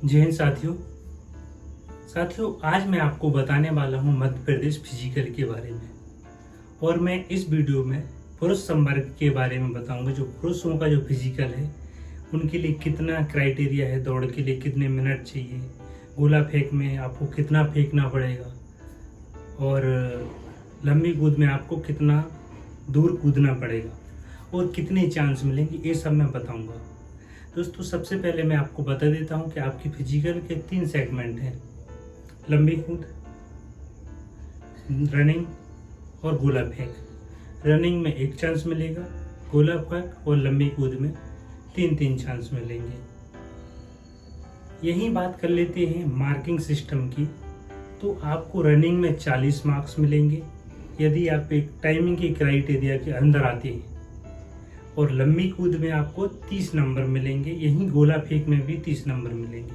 जय हिंद साथियों। आज मैं आपको बताने वाला हूं मध्य प्रदेश फिजिकल के बारे में। और मैं इस वीडियो में पुरुष संवर्ग के बारे में बताऊंगा। जो पुरुषों का जो फिजिकल है उनके लिए कितना क्राइटेरिया है, दौड़ के लिए कितने मिनट चाहिए, गोला फेंक में आपको कितना फेंकना पड़ेगा और लंबी कूद में आपको कितना दूर कूदना पड़ेगा और कितने चांस मिलेंगे, ये सब मैं बताऊंगा। दोस्तों, सबसे पहले मैं आपको बता देता हूं कि आपकी फिजिकल के 3 सेगमेंट हैं: लंबी कूद, रनिंग और गोला फेंक। रनिंग में 1 चांस मिलेगा, गोला फेंक और लंबी कूद में 3 चांस मिलेंगे। यही बात कर लेते हैं मार्किंग सिस्टम की। तो आपको रनिंग में 40 मार्क्स मिलेंगे यदि आप एक टाइमिंग के क्राइटेरिया के अंदर आते हैं, और लंबी कूद में आपको 30 नंबर मिलेंगे। यहीं गोला फेंक में भी 30 नंबर मिलेंगे।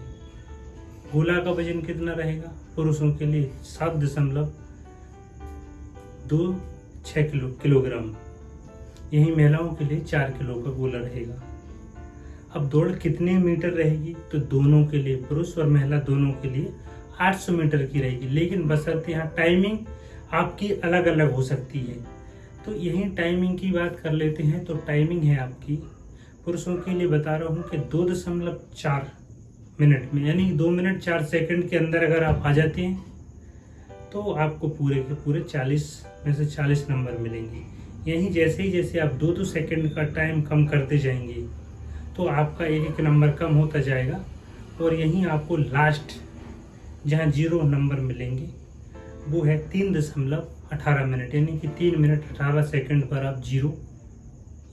गोला का वजन कितना रहेगा? पुरुषों के लिए 7.26 किलोग्राम। यहीं महिलाओं के लिए 4 किलो का गोला रहेगा। अब दौड़ कितने मीटर रहेगी? तो दोनों के लिए, पुरुष और महिला दोनों के लिए 800 मीटर की रहेगी, लेकिन बशर्ते यहाँ टाइमिंग आपकी अलग अलग हो सकती है। तो यही टाइमिंग की बात कर लेते हैं। तो टाइमिंग है आपकी, पुरुषों के लिए बता रहा हूँ कि 2.4 मिनट में, यानी 2 मिनट 4 सेकंड के अंदर अगर आप आ जाते हैं तो आपको पूरे के पूरे 40 में से 40 नंबर मिलेंगे। यही जैसे आप 2 सेकंड का टाइम कम करते जाएंगे तो आपका 1 नंबर कम होता जाएगा, और यहीं आपको लास्ट जहाँ 0 नंबर मिलेंगे वो है 3.18 मिनट, यानी कि 3 मिनट 18 सेकंड पर आप 0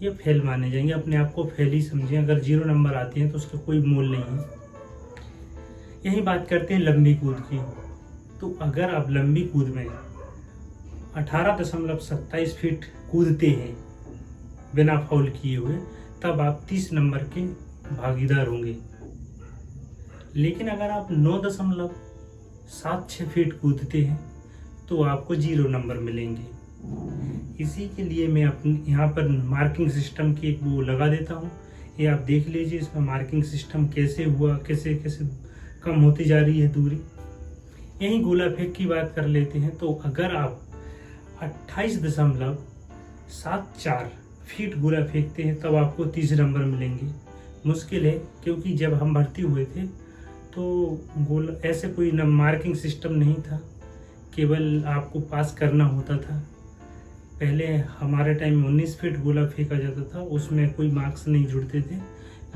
ये फेल माने जाएंगे। अपने आप को फेल ही समझें। अगर 0 नंबर आते हैं तो उसका कोई मोल नहीं है। यही बात करते हैं लंबी कूद की। तो अगर आप लंबी कूद में 18.27 फीट कूदते हैं बिना फाउल किए हुए, तब आप 30 नंबर के भागीदार होंगे। लेकिन अगर आप 9.76 फीट कूदते हैं तो आपको 0 नंबर मिलेंगे। इसी के लिए मैं अपने यहाँ पर मार्किंग सिस्टम की एक वो लगा देता हूँ। ये आप देख लीजिए, इसमें मार्किंग सिस्टम कैसे हुआ, कैसे कैसे कम होती जा रही है दूरी। यही गोला फेंक की बात कर लेते हैं। तो अगर आप 28.74 फीट गोला फेंकते हैं तब आपको 30 नंबर मिलेंगे। मुश्किल है, क्योंकि जब हम भर्ती हुए थे तो गोला ऐसे कोई मार्किंग सिस्टम नहीं था, केवल आपको पास करना होता था। पहले हमारे टाइम में 19 फीट गोला फेंका जाता था, उसमें कोई मार्क्स नहीं जुड़ते थे।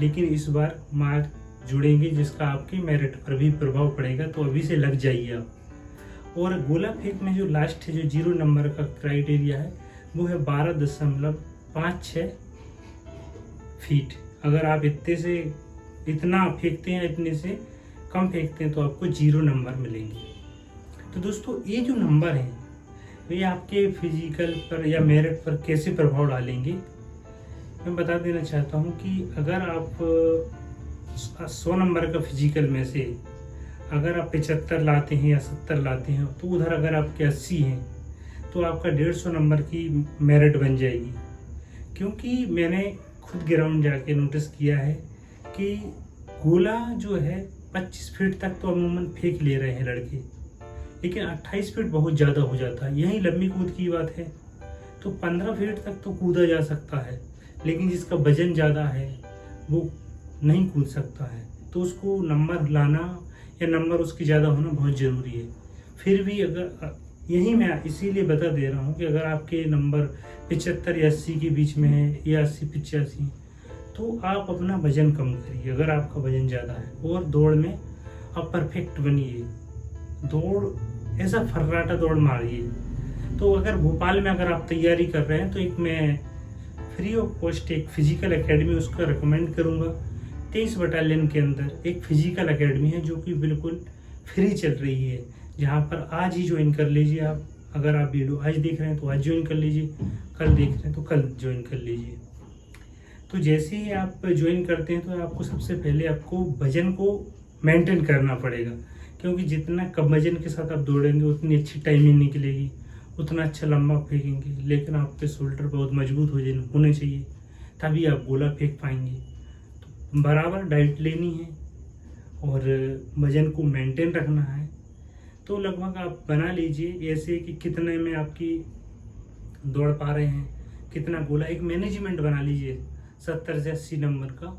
लेकिन इस बार मार्क्स जुड़ेंगे जिसका आपकी मेरिट पर भी प्रभाव पड़ेगा, तो अभी से लग जाइए आप। और गोला फेंक में जो लास्ट है, जो 0 नंबर का क्राइटेरिया है, वो है 12.56 फीट। अगर आप इतना फेंकते हैं, इतने से कम फेंकते हैं तो आपको 0 नंबर मिलेंगे। तो दोस्तों, ये जो नंबर हैं ये आपके फिजिकल पर या मेरिट पर कैसे प्रभाव डालेंगे, मैं बता देना चाहता हूँ कि अगर आप 100 नंबर का फिजिकल में से अगर आप 75 लाते हैं या 70 लाते हैं, तो उधर अगर आपके 80 हैं तो आपका 150 नंबर की मेरिट बन जाएगी। क्योंकि मैंने खुद ग्राउंड जाके नोटिस किया है कि गोला जो है 25 फीट तक तो अमूमन फेंक ले रहे हैं लड़के, लेकिन 28 फीट बहुत ज़्यादा हो जाता है। यही लंबी कूद की बात है तो 15 फीट तक तो कूदा जा सकता है, लेकिन जिसका वजन ज़्यादा है वो नहीं कूद सकता है। तो उसको नंबर लाना या नंबर उसकी ज़्यादा होना बहुत ज़रूरी है। फिर भी अगर यही मैं इसीलिए बता दे रहा हूँ कि अगर आपके नंबर 75 या 80 के बीच में है या 80-85, तो आप अपना वजन कम करिए अगर आपका वजन ज़्यादा है, और दौड़ में आप परफेक्ट बनिए। दौड़ ऐसा फर्राटा दौड़ मारिए। तो अगर भोपाल में अगर आप तैयारी कर रहे हैं तो एक मैं फ्री ऑफ कॉस्ट एक फिजिकल एकेडमी उसका रिकमेंड करूँगा। 23 बटालियन के अंदर एक फिजिकल एकेडमी है जो कि बिल्कुल फ्री चल रही है, जहाँ पर आज ही ज्वाइन कर लीजिए आप। अगर आप वीडियो आज देख रहे हैं तो आज ज्वाइन कर लीजिए, कल देख रहे हैं तो कल ज्वाइन कर लीजिए। तो जैसे ही आप ज्वाइन करते हैं तो आपको सबसे पहले आपको वजन को मेंटेन करना पड़ेगा, क्योंकि जितना कम वजन के साथ आप दौड़ेंगे उतनी अच्छी टाइमिंग निकलेगी, उतना अच्छा लंबा फेंकेंगे। लेकिन आपके शोल्डर बहुत मजबूत होने चाहिए, तभी आप गोला फेंक पाएंगे। तो बराबर डाइट लेनी है और वजन को मेंटेन रखना है, तो लगभग आप बना लीजिए ऐसे कि कितने में आपकी दौड़ पा रहे हैं, कितना गोला, एक मैनेजमेंट बना लीजिए 70 से 80 नंबर का,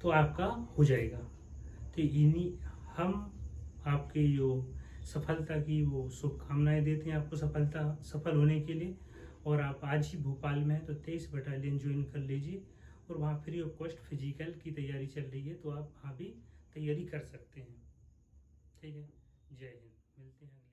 तो आपका हो जाएगा। तो इन्हीं हम आपके जो सफलता की वो शुभकामनाएं देते हैं आपको सफल होने के लिए। और आप आज ही भोपाल में हैं तो 23 बटालियन ज्वाइन कर लीजिए, और वहाँ फ्री ऑफ कॉस्ट फिजिकल की तैयारी चल रही है, तो आप वहाँ भी तैयारी कर सकते हैं। ठीक है, जय हिंद, मिलते हैं।